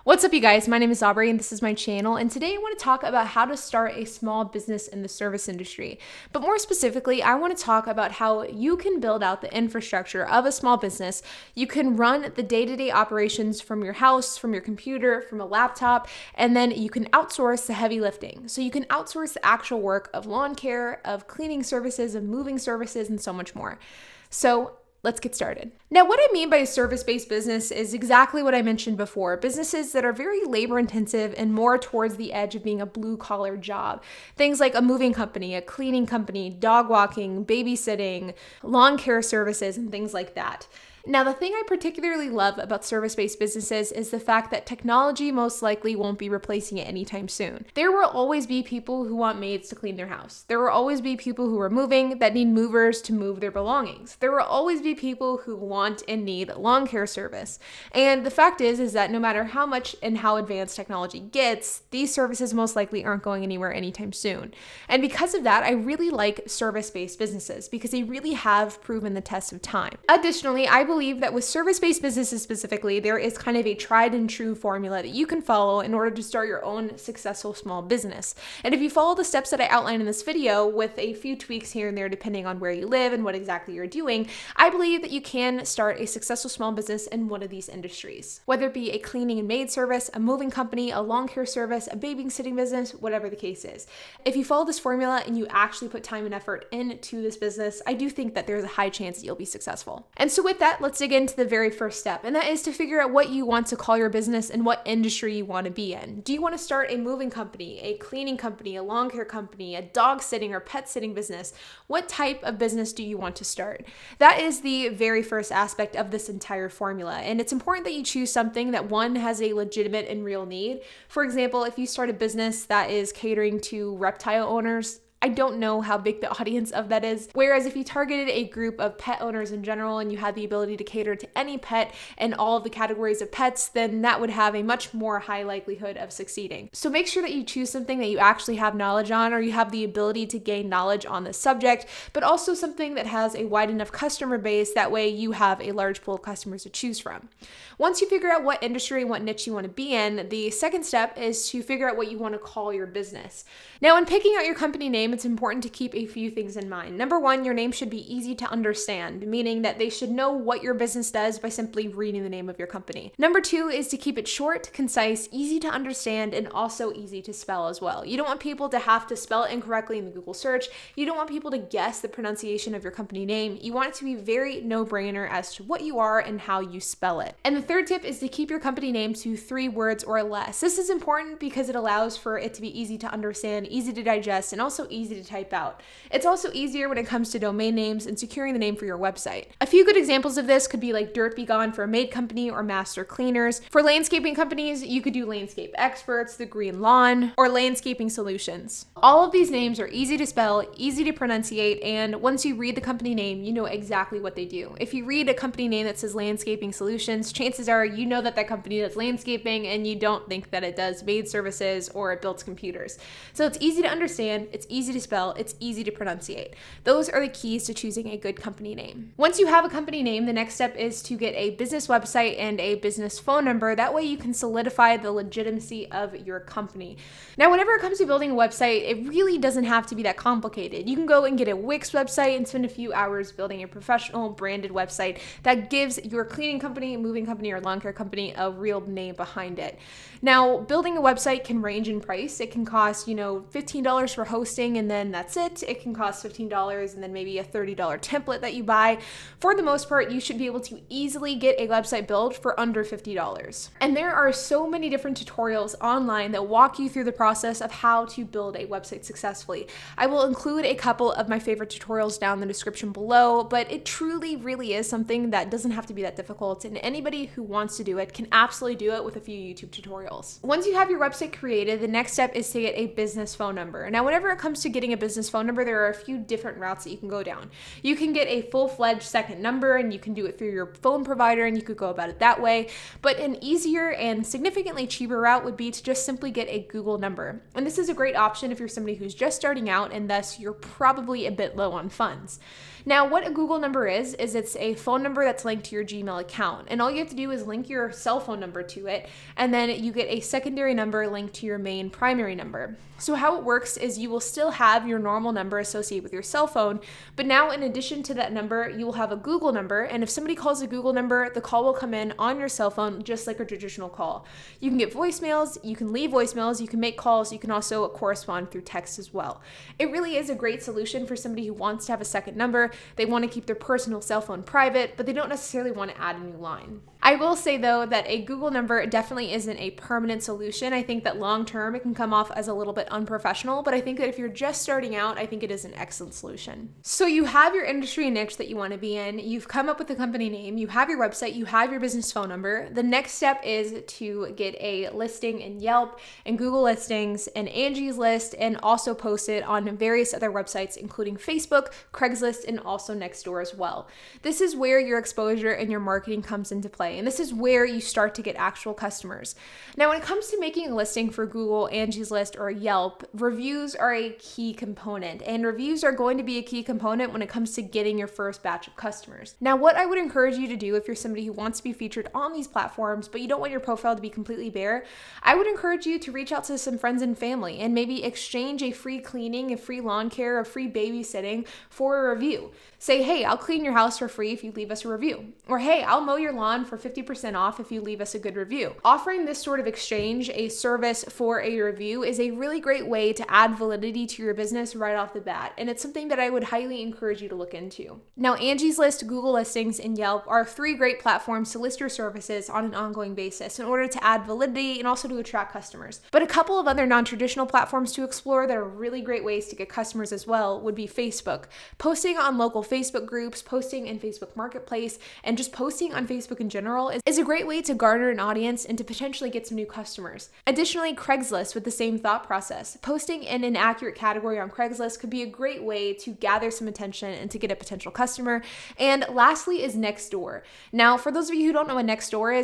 What's up, you guys? My name is Aubrey and this is my channel, and today I want to talk about how to start a small business in the service industry. But more specifically, I want to talk about how you can build out the infrastructure of a small business. You can run the day-to-day operations from your house, from your computer, from a laptop, and then you can outsource the heavy lifting. So you can outsource the actual work of lawn care, of cleaning services, of moving services, and so much more. So let's get started. Now, what I mean by a service-based business is exactly what I mentioned before. Businesses that are very labor-intensive and more towards the edge of being a blue-collar job. Things like a moving company, a cleaning company, dog walking, babysitting, lawn care services, and things like that. Now, the thing I particularly love about service-based businesses is the fact that technology most likely won't be replacing it anytime soon. There will always be people who want maids to clean their house. There will always be people who are moving that need movers to move their belongings. There will always be people who want and need lawn care service. And the fact is that no matter how much and how advanced technology gets, these services most likely aren't going anywhere anytime soon. And because of that, I really like service-based businesses because they really have proven the test of time. Additionally, I believe that with service-based businesses specifically, there is kind of a tried and true formula that you can follow in order to start your own successful small business. And if you follow the steps that I outlined in this video with a few tweaks here and there depending on where you live and what exactly you're doing, I believe that you can start a successful small business in one of these industries. Whether it be a cleaning and maid service, a moving company, a lawn care service, a babysitting business, whatever the case is. If you follow this formula and you actually put time and effort into this business, I do think that there's a high chance that you'll be successful. And so with that, let's dig into the very first step, and that is to figure out what you want to call your business and what industry you want to be in. Do you want to start a moving company, a cleaning company, a lawn care company, a dog sitting or pet sitting business? What type of business do you want to start? That is the very first aspect of this entire formula, and it's important that you choose something that one has a legitimate and real need. For example, if you start a business that is catering to reptile owners, I don't know how big the audience of that is. Whereas if you targeted a group of pet owners in general and you had the ability to cater to any pet and all of the categories of pets, then that would have a much more high likelihood of succeeding. So make sure that you choose something that you actually have knowledge on, or you have the ability to gain knowledge on the subject, but also something that has a wide enough customer base. That way you have a large pool of customers to choose from. Once you figure out what industry and what niche you want to be in, the second step is to figure out what you want to call your business. Now, when picking out your company name, it's important to keep a few things in mind. Number one, your name should be easy to understand, meaning that they should know what your business does by simply reading the name of your company. Number two is to keep it short, concise, easy to understand, and also easy to spell as well. You don't want people to have to spell it incorrectly in the Google search. You don't want people to guess the pronunciation of your company name. You want it to be very no-brainer as to what you are and how you spell it. And the third tip is to keep your company name to 3 words or less. This is important because it allows for it to be easy to understand, easy to digest, and also easy to type out. It's also easier when it comes to domain names and securing the name for your website. A few good examples of this could be like Dirt Be Gone for a maid company or Master Cleaners. For landscaping companies, you could do Landscape Experts, The Green Lawn, or Landscaping Solutions. All of these names are easy to spell, easy to pronunciate, and once you read the company name, you know exactly what they do. If you read a company name that says Landscaping Solutions, chances are you know that that company does landscaping and you don't think that it does maid services or it builds computers. So it's easy to understand, it's easy to spell, it's easy to pronunciate. Those are the keys to choosing a good company name. Once you have a company name, the next step is to get a business website and a business phone number. That way you can solidify the legitimacy of your company. Now, whenever it comes to building a website, it really doesn't have to be that complicated. You can go and get a Wix website and spend a few hours building a professional branded website that gives your cleaning company, moving company, or lawn care company a real name behind it. Now, building a website can range in price. It can cost, $15 for hosting and then that's it. It can cost $15 and then maybe a $30 template that you buy. For the most part, you should be able to easily get a website built for under $50. And there are so many different tutorials online that walk you through the process of how to build a website successfully. I will include a couple of my favorite tutorials down in the description below, but it truly really is something that doesn't have to be that difficult, and anybody who wants to do it can absolutely do it with a few YouTube tutorials. Once you have your website created, the next step is to get a business phone number. Now, whenever it comes to getting a business phone number, there are a few different routes that you can go down. You can get a full-fledged second number and you can do it through your phone provider and you could go about it that way. But an easier and significantly cheaper route would be to just simply get a Google number. And this is a great option if you're somebody who's just starting out and thus you're probably a bit low on funds. Now, what a Google number is it's a phone number that's linked to your Gmail account. And all you have to do is link your cell phone number to it, and then you get a secondary number linked to your main primary number. So how it works is you will still have your normal number associated with your cell phone, but now in addition to that number, you will have a Google number, and if somebody calls a Google number, the call will come in on your cell phone just like a traditional call. You can get voicemails, you can leave voicemails, you can make calls, you can also correspond through text as well. It really is a great solution for somebody who wants to have a second number. They want to keep their personal cell phone private, but they don't necessarily want to add a new line. I will say though that a Google number definitely isn't a permanent solution. I think that long term it can come off as a little bit unprofessional, but I think that if you're just starting out, I think it is an excellent solution. So you have your industry niche that you want to be in, you've come up with a company name, you have your website, you have your business phone number. The next step is to get a listing in Yelp and Google listings and Angie's List, and also post it on various other websites, including Facebook, Craigslist, and also Nextdoor as well. This is where your exposure and your marketing comes into play, and this is where you start to get actual customers. Now, when it comes to making a listing for Google, Angie's List, or Yelp, reviews are a key component, and reviews are going to be a key component when it comes to getting your first batch of customers. Now, what I would encourage you to do if you're somebody who wants to be featured on these platforms, but you don't want your profile to be completely bare, I would encourage you to reach out to some friends and family and maybe exchange a free cleaning, a free lawn care, a free babysitting for a review. Say, hey, I'll clean your house for free if you leave us a review. Or hey, I'll mow your lawn for 50% off if you leave us a good review. Offering this sort of exchange, a service for a review, is a really great way to add validity to your business right off the bat. And it's something that I would highly encourage you to look into. Now, Angie's List, Google Listings, and Yelp are three great platforms to list your services on an ongoing basis in order to add validity and also to attract customers. But a couple of other non-traditional platforms to explore that are really great ways to get customers as well would be Facebook. Posting on local Facebook groups, posting in Facebook Marketplace, and just posting on Facebook in general is a great way to garner an audience and to potentially get some new customers. Additionally, Craigslist with the same thought process. Posting in an accurate category on Craigslist could be a great way to gather some attention and to get a potential customer. And lastly is Nextdoor. Now, for those of you who don't know what Nextdoor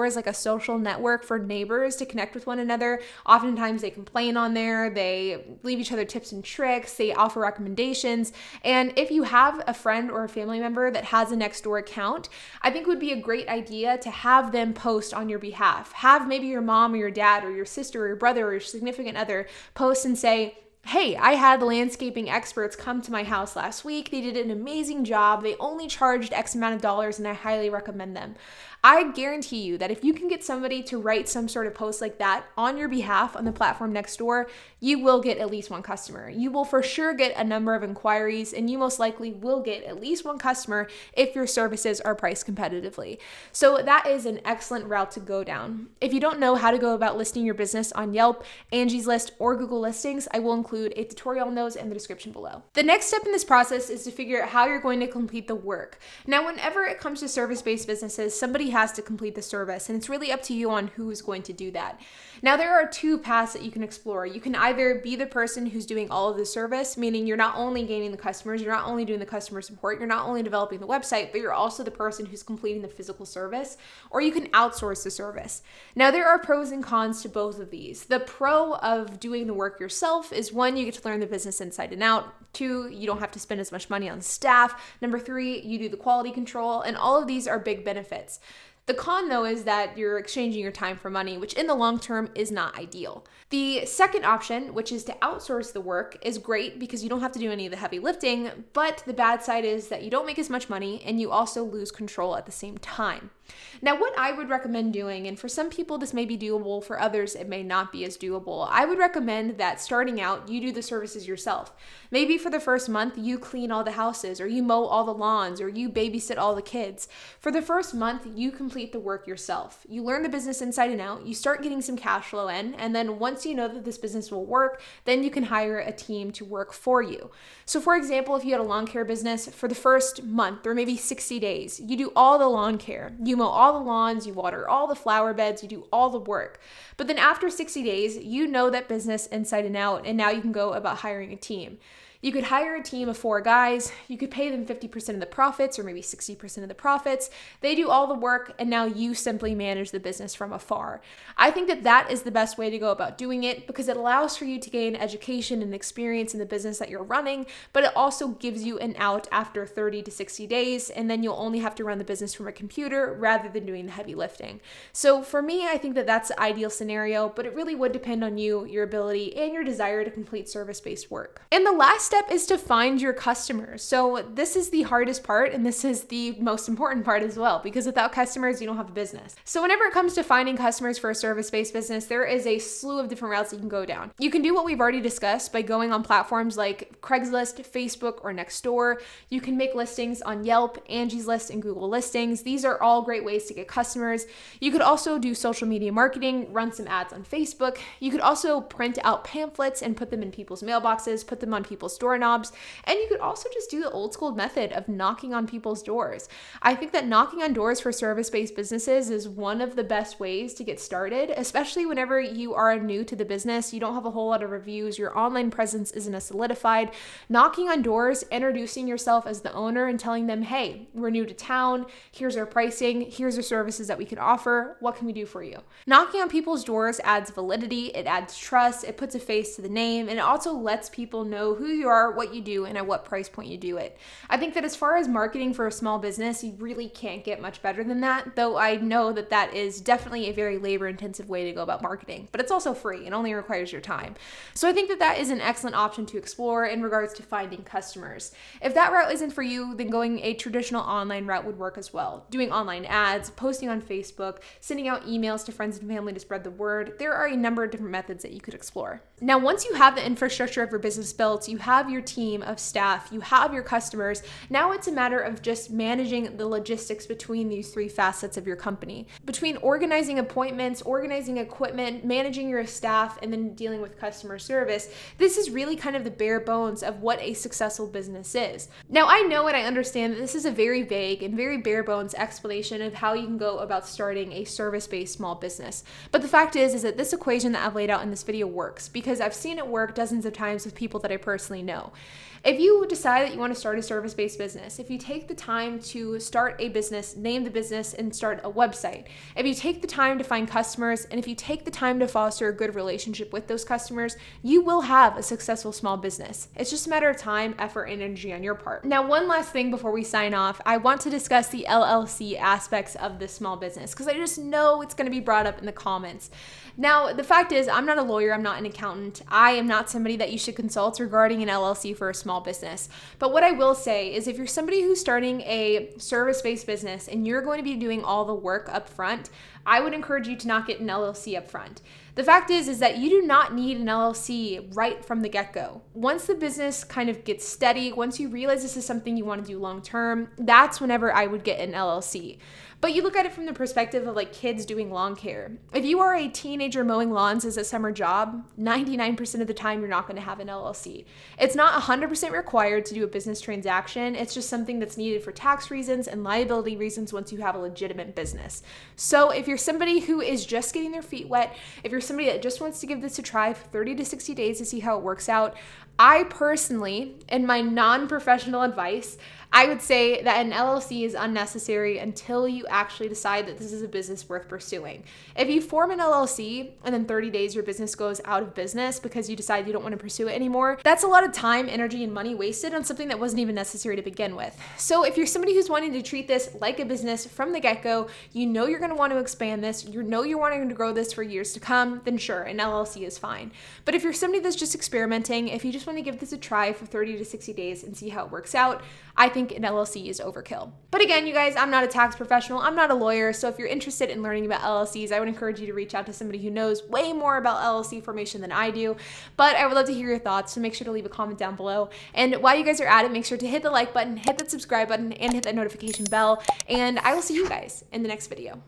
is like a social network for neighbors to connect with one another. Oftentimes they complain on there, they leave each other tips and tricks, they offer recommendations. And if you have a friend or a family member that has a Nextdoor account, I think it would be a great idea to have them post on your behalf. Have maybe your mom or your dad or your sister or your brother or your significant other post and say, hey, I had landscaping experts come to my house last week. They did an amazing job. They only charged X amount of dollars and I highly recommend them. I guarantee you that if you can get somebody to write some sort of post like that on your behalf on the platform Nextdoor, you will get at least one customer. You will for sure get a number of inquiries, and you most likely will get at least one customer if your services are priced competitively. So that is an excellent route to go down. If you don't know how to go about listing your business on Yelp, Angie's List, or Google Listings, I will include a tutorial on those in the description below. The next step in this process is to figure out how you're going to complete the work. Now, whenever it comes to service-based businesses, somebody has to complete the service, and it's really up to you on who is going to do that. Now, there are two paths that you can explore. You can either be the person who's doing all of the service, meaning you're not only gaining the customers, you're not only doing the customer support, you're not only developing the website, but you're also the person who's completing the physical service, or you can outsource the service. Now, there are pros and cons to both of these. The pro of doing the work yourself is, one, you get to learn the business inside and out. Two, you don't have to spend as much money on staff. Number three, you do the quality control, and all of these are big benefits. The con, though, is that you're exchanging your time for money, which in the long term is not ideal. The second option, which is to outsource the work, is great because you don't have to do any of the heavy lifting, but the bad side is that you don't make as much money and you also lose control at the same time. Now, what I would recommend doing, and for some people this may be doable, for others it may not be as doable, I would recommend that starting out, you do the services yourself. Maybe for the first month, you clean all the houses, or you mow all the lawns, or you babysit all the kids. For the first month, you complete the work yourself. You learn the business inside and out, you start getting some cash flow in, and then once you know that this business will work, then you can hire a team to work for you. So for example, if you had a lawn care business, for the first month, or maybe 60 days, you do all the lawn care. You mow all the lawns, you water all the flower beds, you do all the work. But then after 60 days, you know that business inside and out, and now you can go about hiring a team. You could hire a team of 4 guys. You could pay them 50% of the profits or maybe 60% of the profits. They do all the work, and now you simply manage the business from afar. I think that that is the best way to go about doing it because it allows for you to gain education and experience in the business that you're running, but it also gives you an out after 30 to 60 days, and then you'll only have to run the business from a computer rather than doing the heavy lifting. So for me, I think that that's the ideal scenario, but it really would depend on you, your ability, and your desire to complete service-based work. And the last step is to find your customers. So this is the hardest part, and this is the most important part as well, because without customers, you don't have a business. So whenever it comes to finding customers for a service-based business, there is a slew of different routes that you can go down. You can do what we've already discussed by going on platforms like Craigslist, Facebook, or Nextdoor. You can make listings on Yelp, Angie's List, and Google Listings. These are all great ways to get customers. You could also do social media marketing, run some ads on Facebook. You could also print out pamphlets and put them in people's mailboxes, put them on people's doorknobs, and you could also just do the old school method of knocking on people's doors. I think that knocking on doors for service-based businesses is one of the best ways to get started, especially whenever you are new to the business, you don't have a whole lot of reviews, your online presence isn't as solidified. Knocking on doors, introducing yourself as the owner and telling them, hey, we're new to town, here's our pricing, here's the services that we can offer, what can we do for you? Knocking on people's doors adds validity, it adds trust, it puts a face to the name, and it also lets people know who you are, what you do, and at what price point you do it. I think that as far as marketing for a small business, you really can't get much better than that, though I know that that is definitely a very labor-intensive way to go about marketing, but it's also free and only requires your time. So I think that that is an excellent option to explore in regards to finding customers. If that route isn't for you, then going a traditional online route would work as well. Doing online ads, posting on Facebook, sending out emails to friends and family to spread the word. There are a number of different methods that you could explore. Now, once you have the infrastructure of your business built, you have your team of staff, you have your customers, now it's a matter of just managing the logistics between these 3 facets of your company. Between organizing appointments, organizing equipment, managing your staff, and then dealing with customer service, this is really kind of the bare bones of what a successful business is. Now, I know and I understand that this is a very vague and very bare bones explanation of how you can go about starting a service-based small business. But the fact is that this equation that I've laid out in this video works because I've seen it work dozens of times with people that I personally know. If you decide that you want to start a service-based business, if you take the time to start a business, name the business, and start a website, if you take the time to find customers, and if you take the time to foster a good relationship with those customers, you will have a successful small business. It's just a matter of time, effort, and energy on your part. Now, one last thing before we sign off, I want to discuss the LLC aspects of this small business because I just know it's going to be brought up in the comments. Now, the fact is, I'm not a lawyer, I'm not an accountant. I am not somebody that you should consult regarding an LLC for a small business. But what I will say is if you're somebody who's starting a service-based business and you're going to be doing all the work up front, I would encourage you to not get an LLC up front. The fact is that you do not need an LLC right from the get-go. Once the business kind of gets steady, once you realize this is something you want to do long-term, that's whenever I would get an LLC. But you look at it from the perspective of like kids doing lawn care. If you are a teenager mowing lawns as a summer job, 99% of the time you're not going to have an LLC. It's not 100% required to do a business transaction. It's just something that's needed for tax reasons and liability reasons once you have a legitimate business. So if you're somebody who is just getting their feet wet, if you're somebody that just wants to give this a try for 30 to 60 days to see how it works out, I personally, in my non-professional advice, I would say that an LLC is unnecessary until you actually decide that this is a business worth pursuing. If you form an LLC and then 30 days your business goes out of business because you decide you don't want to pursue it anymore, that's a lot of time, energy, and money wasted on something that wasn't even necessary to begin with. So if you're somebody who's wanting to treat this like a business from the get-go, you know you're going to want to expand this, you know you're wanting to grow this for years to come, then sure, an LLC is fine. But if you're somebody that's just experimenting, if you just want to give this a try for 30 to 60 days and see how it works out, I think an LLC is overkill. But again, you guys, I'm not a tax professional. I'm not a lawyer. So if you're interested in learning about LLCs, I would encourage you to reach out to somebody who knows way more about LLC formation than I do. But I would love to hear your thoughts. So make sure to leave a comment down below. And while you guys are at it, make sure to hit the like button, hit that subscribe button, and hit that notification bell. And I will see you guys in the next video.